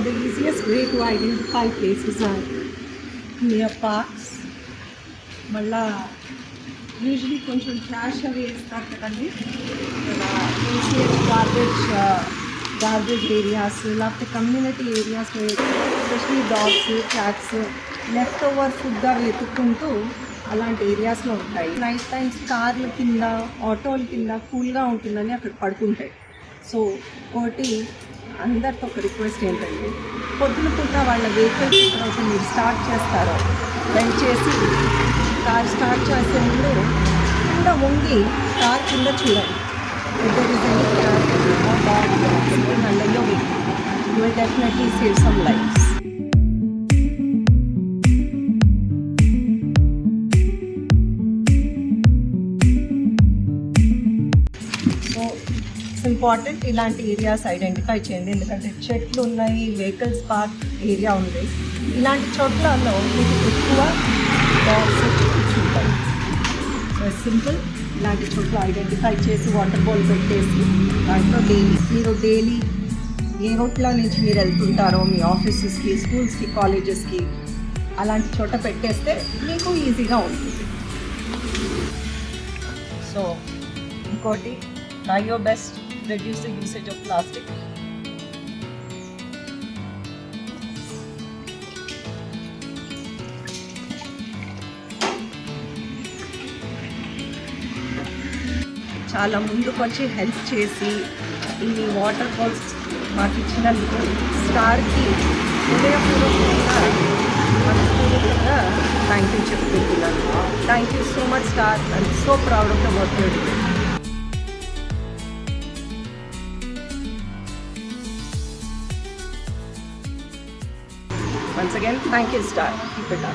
the easiest way to identify places are near parks. మళ్ళా usually కొంచెం trash అవి వేస్తారు కదండి, గార్బేజ్ ఏరియాస్, లేకపోతే కమ్యూనిటీ ఏరియాస్లో especially dogs, cats left over ఫుడ్గా వెతుక్కుంటూ అలాంటి ఏరియాస్లో ఉంటాయి. నైట్ టైమ్స్ కార్ల కింద, ఆటోల కింద కూల్గా ఉంటుందని అక్కడ పడుకుంటాయి. సో ఒకటి అందరితో ఒక రిక్వెస్ట్ ఏంటంటే, పొద్దున పూట వాళ్ళ వెహికల్స్ ఎప్పుడైతే మీరు స్టార్ట్ చేస్తారో దయచేసి కార్ స్టార్ట్ చేసే ముందు కింద వంగి కార్ కింద చూడండి. There is any cat or dog sitting under your vehicle, you will definitely save some lives. So it's important ఇలాంటి ఏరియాస్ ఐడెంటిఫై చేయండి, ఎందుకంటే చెట్లు ఉన్నాయి, వెహికల్స్ పార్క్ ఏరియా ఉంది. ఇలాంటి చోట్లలో మీకు ఎక్కువ డాగ్స్ ఉంటాయి. సో సింపుల్, ఇలాంటి చోట్ల ఐడెంటిఫై చేసి వాటర్ బాల్ పెట్టేసి దాంట్లో మీరు డైలీ ఏ రూట్లో నుంచి మీరు వెళ్తుంటారో మీ ఆఫీసెస్కి, స్కూల్స్కి, కాలేజెస్కి అలాంటి చోట పెట్టేస్తే మీకు ఈజీగా ఉంటుంది. సో ఇంకోటి, try your best, reduce the usage of plastic. చాలా ముందుకు వచ్చి హెల్ప్ చేసి ఈ వాటర్ ఫాల్స్ మాకు ఇచ్చినందుకు స్టార్కి హృదయపూర్వకంగా మనస్ఫూర్తిగా థ్యాంక్ యూ చెప్పుకుంటున్నాను. Thank you so much star, I'm so proud of the work you doing. Once again, thank you, Star. Keep it up.